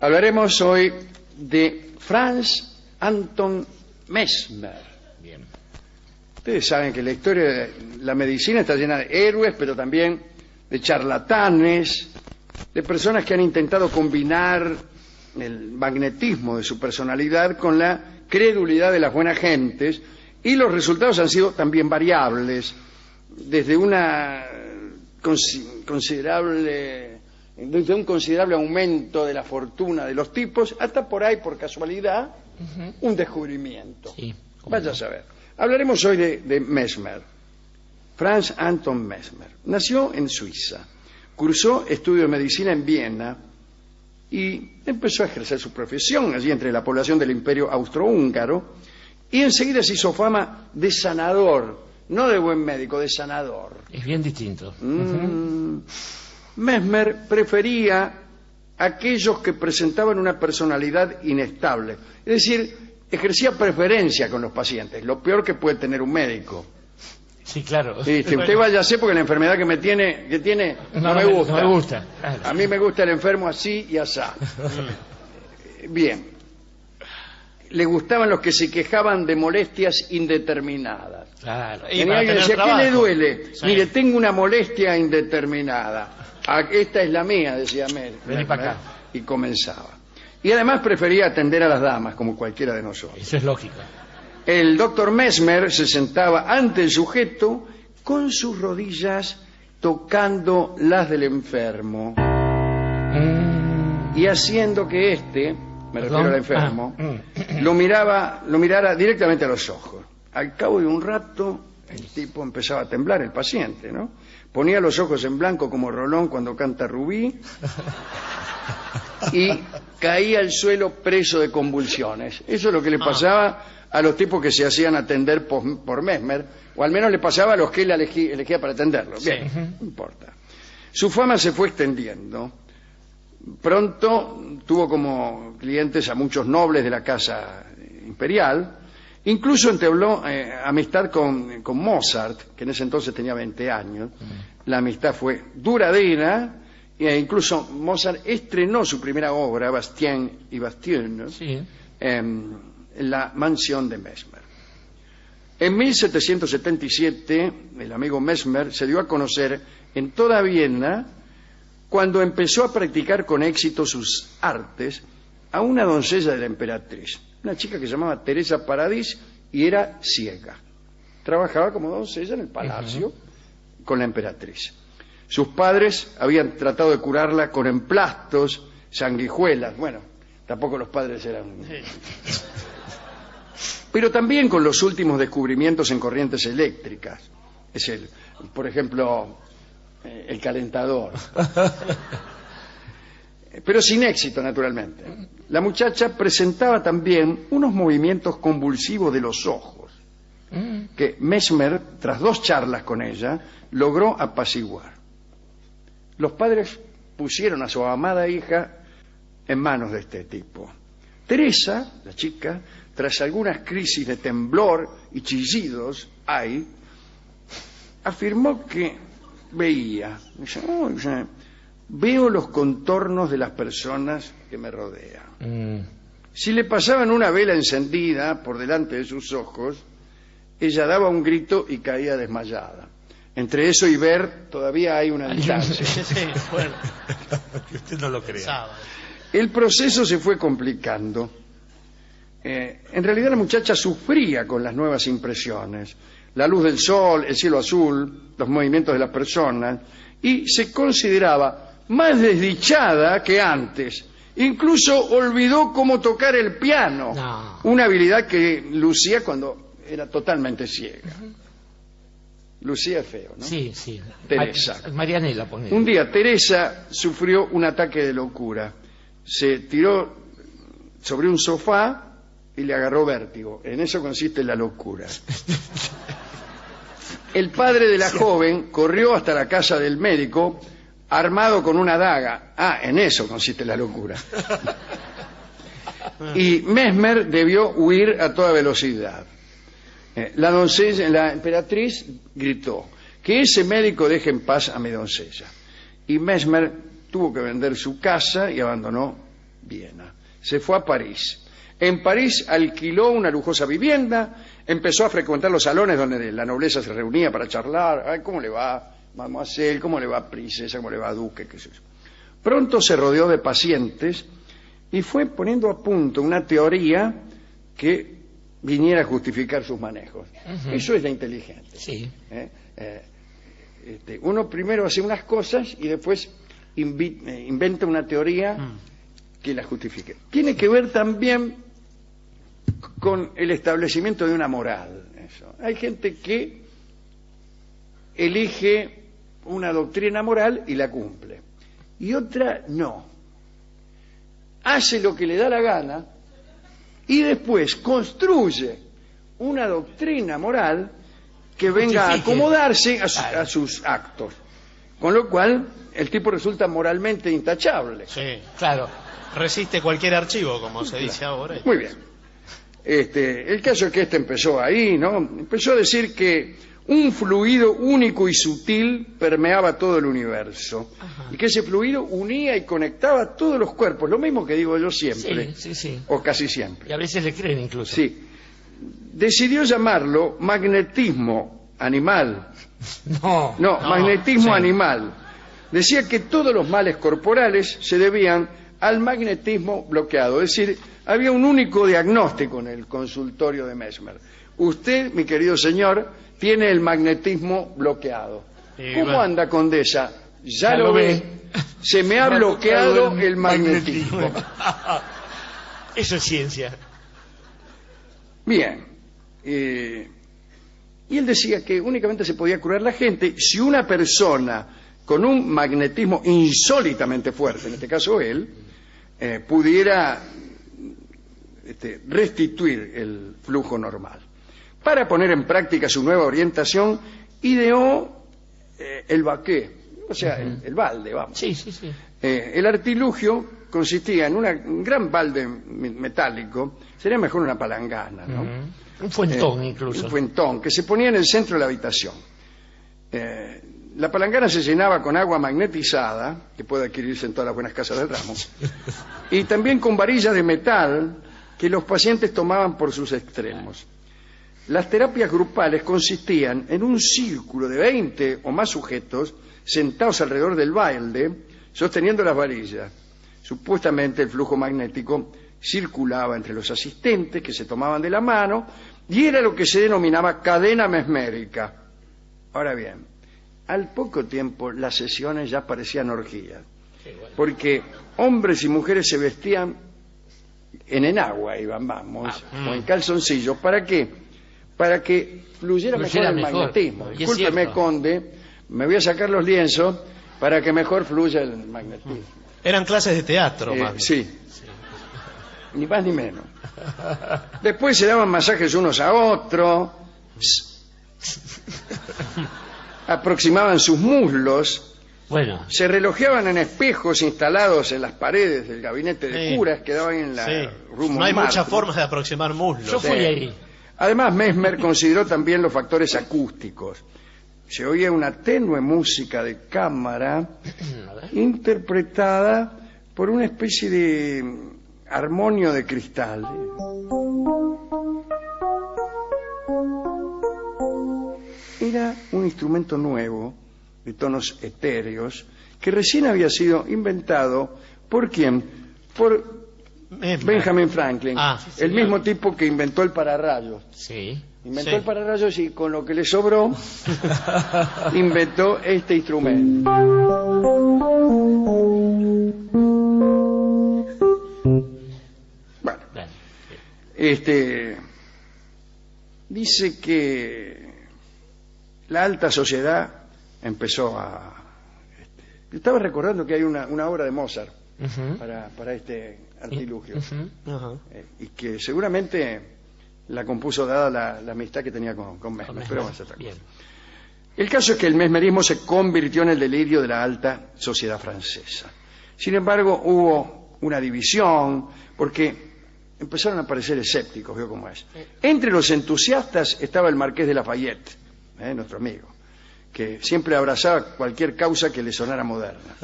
Hablaremos hoy de Franz Anton Mesmer. Bien. Ustedes saben que la historia de la medicina está llena de héroes, pero también de charlatanes, de personas que han intentado combinar el magnetismo de su personalidad con la credulidad de las buenas gentes, y los resultados han sido también variables, desde desde un considerable aumento de la fortuna de los tipos hasta por ahí, por casualidad, un descubrimiento. Sí, vaya a saber. Hablaremos hoy de Mesmer, Franz Anton Mesmer. Nació en Suiza, cursó estudios de medicina en Viena y empezó a ejercer su profesión allí entre la población del Imperio Austrohúngaro, y enseguida se hizo fama de sanador, no de buen médico, de sanador. Es bien distinto. Mesmer prefería aquellos que presentaban una personalidad inestable, es decir, ejercía preferencia con los pacientes, lo peor que puede tener un médico. Sí, claro. Sí, usted váyase porque la enfermedad que tiene no me gusta. No me gusta. A mí me gusta el enfermo así y asá. Bien. Le gustaban los que se quejaban de molestias indeterminadas. Claro. Y alguien decía, ¿qué le duele? Sí. Mire, tengo una molestia indeterminada. Esta es la mía, decía Vení para acá. Y comenzaba. Y además prefería atender a las damas, como cualquiera de nosotros. Eso es lógico. El doctor Mesmer se sentaba ante el sujeto con sus rodillas tocando las del enfermo y haciendo que éste, me refiero al enfermo, lo mirara directamente a los ojos. Al cabo de un rato, el tipo empezaba a temblar, el paciente, ¿no? Ponía los ojos en blanco como Rolón cuando canta Rubí y caía al suelo preso de convulsiones. Eso es lo que le pasaba a los tipos que se hacían atender por Mesmer, o al menos le pasaba a los que él elegía para atenderlo. Bien, sí. No importa. Su fama se fue extendiendo. Pronto tuvo como clientes a muchos nobles de la casa imperial. Incluso entabló amistad con Mozart, que en ese entonces tenía 20 años. La amistad fue duradera, e incluso Mozart estrenó su primera obra, Bastien y Bastien, sí, en la mansión de Mesmer. En 1777, el amigo Mesmer se dio a conocer en toda Viena cuando empezó a practicar con éxito sus artes a una doncella de la emperatriz, una chica que se llamaba Teresa Paradis y era ciega. Trabajaba como doncella en el palacio con la emperatriz. Sus padres habían tratado de curarla con emplastos, sanguijuelas. Bueno, tampoco los padres eran... Pero también con los últimos descubrimientos en corrientes eléctricas. Por ejemplo, el calentador. Pero sin éxito, naturalmente. La muchacha presentaba también unos movimientos convulsivos de los ojos, que Mesmer, tras 2 charlas con ella, logró apaciguar. Los padres pusieron a su amada hija en manos de este tipo. Teresa, la chica, tras algunas crisis de temblor y chillidos, afirmó que veía. Veo los contornos de las personas que me rodean. Si le pasaban una vela encendida por delante de sus ojos, ella daba un grito y caía desmayada. Entre eso y ver todavía hay una distancia. Sí, bueno. Que usted no lo crea. El proceso se fue complicando. En realidad la muchacha sufría con las nuevas impresiones, la luz del sol, el cielo azul, los movimientos de las personas, y se consideraba más desdichada que antes. Incluso olvidó cómo tocar el piano, una habilidad que lucía cuando era totalmente ciega. Lucía es feo, ¿no? Sí, sí. Teresa. Marianela, ponele. Un día Teresa sufrió un ataque de locura. Se tiró sobre un sofá y le agarró vértigo. En eso consiste la locura. El padre de la joven corrió hasta la casa del médico armado con una daga. En eso consiste la locura. Y Mesmer debió huir a toda velocidad. La emperatriz gritó: que ese médico deje en paz a mi doncella. Y Mesmer tuvo que vender su casa y abandonó Viena. se fue a París. En París alquiló una lujosa vivienda, empezó a frecuentar los salones donde la nobleza se reunía para charlar. Ay, ¿cómo le va, mademoiselle? ¿Cómo le va, princesa? ¿Cómo le va, duque? ¿Qué es eso? Pronto se rodeó de pacientes y fue poniendo a punto una teoría que viniera a justificar sus manejos. Eso es la inteligencia. Sí. Uno primero hace unas cosas y después inventa una teoría que la justifique. Tiene que ver también con el establecimiento de una moral. Eso. Hay gente que elige una doctrina moral y la cumple, y otra no. Hace lo que le da la gana y después construye una doctrina moral que venga a acomodarse a sus actos. Con lo cual, el tipo resulta moralmente intachable. Sí, claro. Resiste cualquier archivo, como se dice ahora. Muy bien. El caso es que empezó ahí, ¿no? Empezó a decir que un fluido único y sutil permeaba todo el universo. Ajá. Y que ese fluido unía y conectaba todos los cuerpos. Lo mismo que digo yo siempre. Sí. O casi siempre. Y a veces le creen incluso. Sí. Decidió llamarlo magnetismo animal. No, magnetismo animal. Decía que todos los males corporales se debían al magnetismo bloqueado. Es decir, había un único diagnóstico en el consultorio de Mesmer. Usted, mi querido señor, tiene el magnetismo bloqueado. ¿Cómo anda, condesa? Ya lo ve. Se me ha bloqueado el magnetismo. Eso es ciencia. Bien. Y él decía que únicamente se podía curar la gente si una persona con un magnetismo insólitamente fuerte, en este caso él, pudiera restituir el flujo normal. Para poner en práctica su nueva orientación, ideó el baqué, o sea, el balde, vamos. Sí. El artilugio consistía en un gran balde metálico, sería mejor una palangana, ¿no? Un fuentón incluso. Un fuentón, que se ponía en el centro de la habitación. La palangana se llenaba con agua magnetizada, que puede adquirirse en todas las buenas casas del ramo, y también con varillas de metal que los pacientes tomaban por sus extremos. Las terapias grupales consistían en un círculo de 20 o más sujetos sentados alrededor del balde, sosteniendo las varillas. Supuestamente el flujo magnético circulaba entre los asistentes que se tomaban de la mano y era lo que se denominaba cadena mesmérica. Ahora bien, al poco tiempo las sesiones ya parecían orgías, porque hombres y mujeres se vestían en enagua, o en calzoncillos. ¿Para qué? Para que fluyera mejor el magnetismo. Discúlpeme, conde, me voy a sacar los lienzos para que mejor fluya el magnetismo. Eran clases de teatro, más sí. Ni más ni menos. Después se daban masajes unos a otros, aproximaban sus muslos, se relojeaban en espejos instalados en las paredes del gabinete de curas que daban en la Rue Montmartre. No hay muchas formas de aproximar muslos. Yo fui ahí. Además, Mesmer consideró también los factores acústicos. Se oía una tenue música de cámara interpretada por una especie de armonio de cristal. Era un instrumento nuevo, de tonos etéreos, que recién había sido inventado ¿por quién? Por Benjamin Franklin, el mismo tipo que inventó el pararrayos. Sí. Inventó el pararrayos y con lo que le sobró inventó este instrumento. Bueno, dice que la alta sociedad empezó a... estaba recordando que hay una obra de Mozart para este artilugio, y que seguramente la compuso dada la amistad que tenía con Mesmer, pero vamos a otra cosa. El caso es que el mesmerismo se convirtió en el delirio de la alta sociedad francesa. Sin embargo, hubo una división, porque empezaron a aparecer escépticos, ¿vio cómo es? Entre los entusiastas estaba el marqués de Lafayette, nuestro amigo, que siempre abrazaba cualquier causa que le sonara moderna.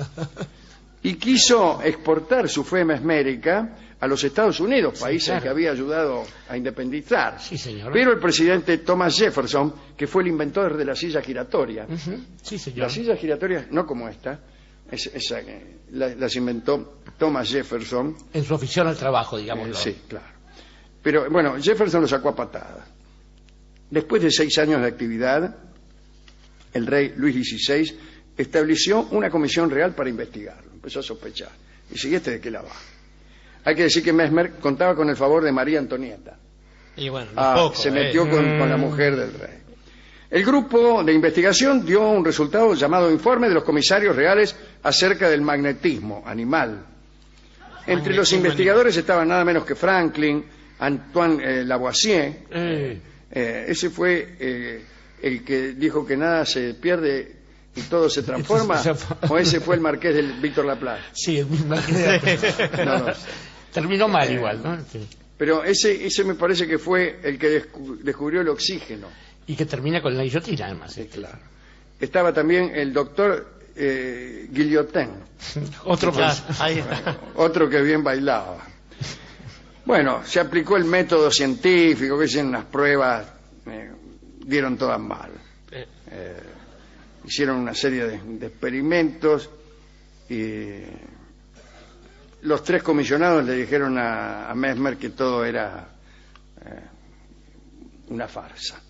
y quiso exportar su fe mesmérica a los Estados Unidos, país claro. que había ayudado a independizar. Sí, señor. Pero el presidente Thomas Jefferson, que fue el inventor de la silla giratoria, Sí, señor. las sillas giratorias, no como esta, las inventó Thomas Jefferson. En su afición al trabajo, digamos. Sí, claro. Pero bueno, Jefferson lo sacó a patadas. Después de 6 años de actividad, el rey Luis XVI estableció una comisión real para investigarlo. Empezó a sospechar. Y dice, ¿y este de qué la va? Hay que decir que Mesmer contaba con el favor de María Antonieta. Y bueno, poco, se metió con la mujer del rey. El grupo de investigación dio un resultado llamado Informe de los Comisarios Reales acerca del magnetismo animal. Entre los investigadores estaban nada menos que Franklin, Antoine Lavoisier. Ese fue el que dijo que nada se pierde y todo se transforma. ¿O ese fue el marqués del Víctor Laplace? Sí, el mismo marqués de Laplace. No lo sé. Terminó mal igual, ¿no? Sí. Pero ese me parece que fue el que descubrió el oxígeno. Y que termina con la guillotina, además. Sí, claro. Estaba también el doctor Guillotin. Otro más. Ahí está. Otro que bien bailaba. Bueno, se aplicó el método científico, que hicieron unas pruebas, dieron todas mal. Hicieron una serie de experimentos y los 3 comisionados le dijeron a Mesmer que todo era una farsa.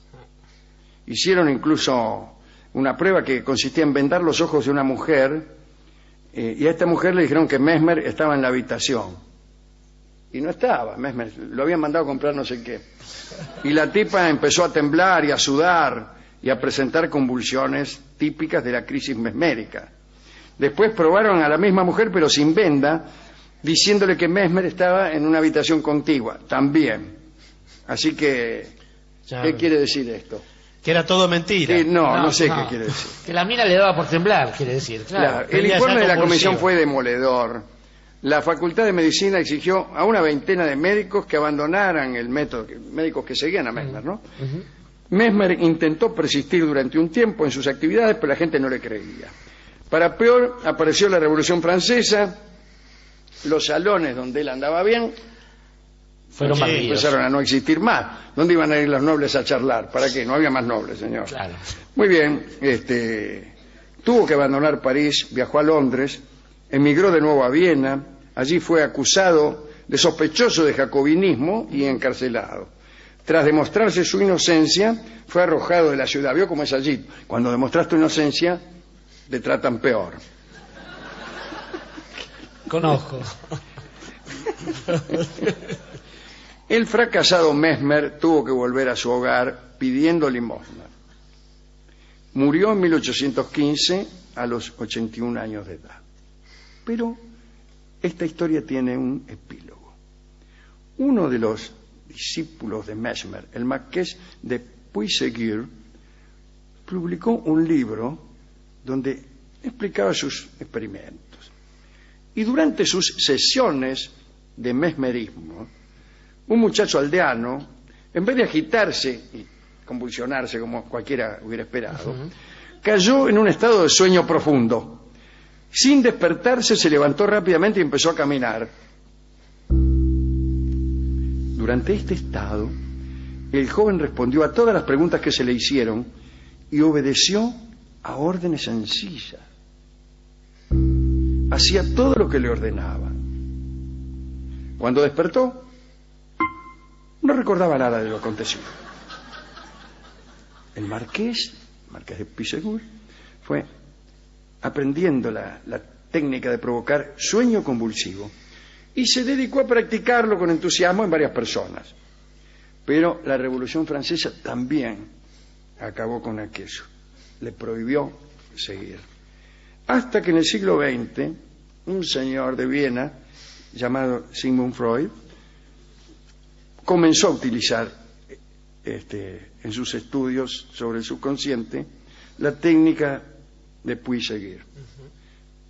Hicieron incluso una prueba que consistía en vendar los ojos de una mujer y a esta mujer le dijeron que Mesmer estaba en la habitación. Y no estaba, Mesmer lo habían mandado a comprar no sé qué. Y la tipa empezó a temblar y a sudar y a presentar convulsiones típicas de la crisis mesmérica. Después probaron a la misma mujer pero sin venda, diciéndole que Mesmer estaba en una habitación contigua, también. Así que, ¿qué quiere decir esto? Que era todo mentira. No sé qué quiere decir. Que la mina le daba por temblar, quiere decir. Claro. El informe de la comisión fue demoledor. La Facultad de Medicina exigió a una veintena de médicos que abandonaran el método, médicos que seguían a Mesmer, ¿no? Mesmer intentó persistir durante un tiempo en sus actividades, pero la gente no le creía. Para peor, apareció la Revolución Francesa, los salones donde él andaba bien empezaron a no existir más. ¿Dónde iban a ir los nobles a charlar? ¿Para qué? No había más nobles, señor. Claro. Muy bien, tuvo que abandonar París, viajó a Londres, emigró de nuevo a Viena, allí fue acusado de sospechoso de jacobinismo y encarcelado. Tras demostrarse su inocencia, fue arrojado de la ciudad. ¿Vio cómo es allí? Cuando demostras tu inocencia, te tratan peor. Conozco. El fracasado Mesmer tuvo que volver a su hogar pidiendo limosna. Murió en 1815 a los 81 años de edad. Pero esta historia tiene un epílogo. Uno de los discípulos de Mesmer, el marqués de Puiseguer, publicó un libro donde explicaba sus experimentos. Y durante sus sesiones de mesmerismo, un muchacho aldeano, en vez de agitarse y convulsionarse como cualquiera hubiera esperado, cayó en un estado de sueño profundo. Sin despertarse, se levantó rápidamente y empezó a caminar. Durante este estado, el joven respondió a todas las preguntas que se le hicieron y obedeció a órdenes sencillas. Hacía todo lo que le ordenaban. Cuando despertó, no recordaba nada de lo acontecido. El marqués de Puisegur, fue aprendiendo la técnica de provocar sueño convulsivo y se dedicó a practicarlo con entusiasmo en varias personas. Pero la Revolución Francesa también acabó con aquello, le prohibió seguir. Hasta que en el siglo XX, un señor de Viena, llamado Sigmund Freud, comenzó a utilizar en sus estudios sobre el subconsciente la técnica de Puiseguer.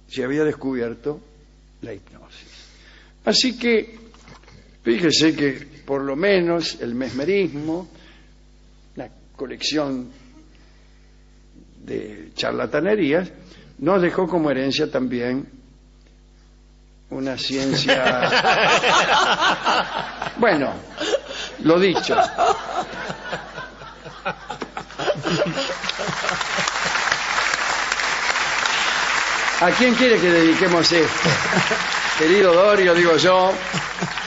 Se había descubierto la hipnosis. Así que, fíjese que por lo menos el mesmerismo, la colección de charlatanerías, nos dejó como herencia también una ciencia... Bueno, lo dicho. ¿A quién quiere que dediquemos esto? Querido Dorio, digo yo,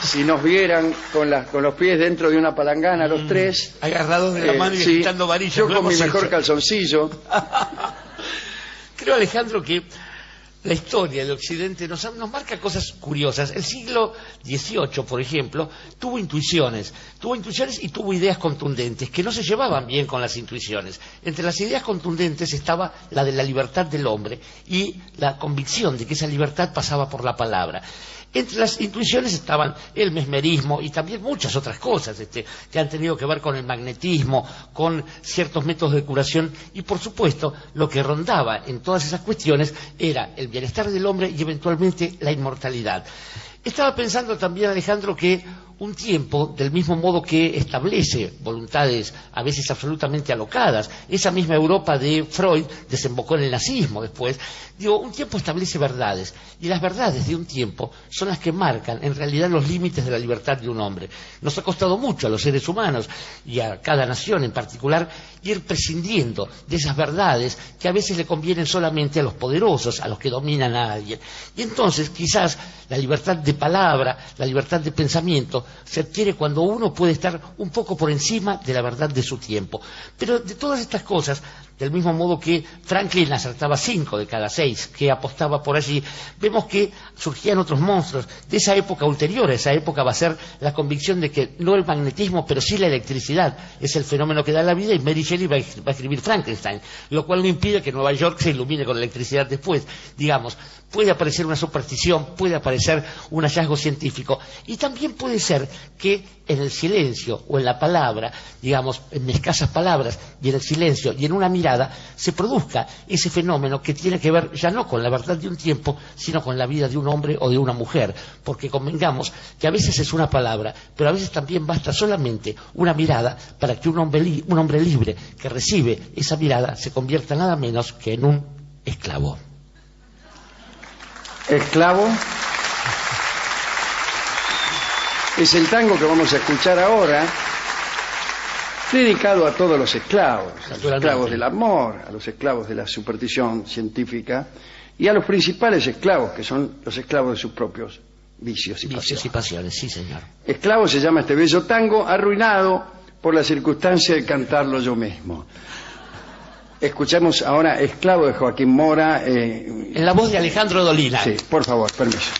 si nos vieran con los pies dentro de una palangana los tres... Agarrados de la mano y sí, agitando varillas. yo con mi mejor calzoncillo. Creo, Alejandro, que la historia del Occidente nos marca cosas curiosas. El siglo XVIII, por ejemplo, tuvo intuiciones y tuvo ideas contundentes que no se llevaban bien con las intuiciones. Entre las ideas contundentes estaba la de la libertad del hombre y la convicción de que esa libertad pasaba por la palabra. Entre las intuiciones estaban el mesmerismo y también muchas otras cosas que han tenido que ver con el magnetismo, con ciertos métodos de curación y, por supuesto, lo que rondaba en todas esas cuestiones era el bienestar del hombre y eventualmente la inmortalidad. Estaba pensando también, Alejandro, que un tiempo, del mismo modo que establece voluntades a veces absolutamente alocadas, esa misma Europa de Freud desembocó en el nazismo después, un tiempo establece verdades, y las verdades de un tiempo son las que marcan en realidad los límites de la libertad de un hombre. Nos ha costado mucho a los seres humanos, y a cada nación en particular, ir prescindiendo de esas verdades que a veces le convienen solamente a los poderosos, a los que dominan a alguien. Y entonces quizás la libertad de palabra, la libertad de pensamiento, se adquiere cuando uno puede estar un poco por encima de la verdad de su tiempo. Pero de todas estas cosas, del mismo modo que Franklin acertaba 5 de cada 6 que apostaba por allí, vemos que surgían otros monstruos. De esa época ulterior, esa época va a ser la convicción de que no el magnetismo, pero sí la electricidad es el fenómeno que da la vida, y Mary Shelley va a escribir Frankenstein, lo cual no impide que Nueva York se ilumine con electricidad después. Digamos, puede aparecer una superstición, puede aparecer un hallazgo científico, y también puede ser que en el silencio o en la palabra, digamos, en escasas palabras y en el silencio y en una mirada, se produzca ese fenómeno que tiene que ver ya no con la verdad de un tiempo, sino con la vida de un hombre o de una mujer, porque convengamos que a veces es una palabra, pero a veces también basta solamente una mirada para que un hombre libre que recibe esa mirada se convierta nada menos que en un esclavo. Esclavo es el tango que vamos a escuchar ahora, dedicado a todos los esclavos, a los esclavos del amor, a los esclavos de la superstición científica y a los principales esclavos, que son los esclavos de sus propios vicios y pasiones. Sí, señor. Esclavo se llama este bello tango, arruinado por la circunstancia de cantarlo yo mismo. Escuchamos ahora Esclavo de Joaquín Mora. En la voz de Alejandro Dolina. Sí, por favor, permiso.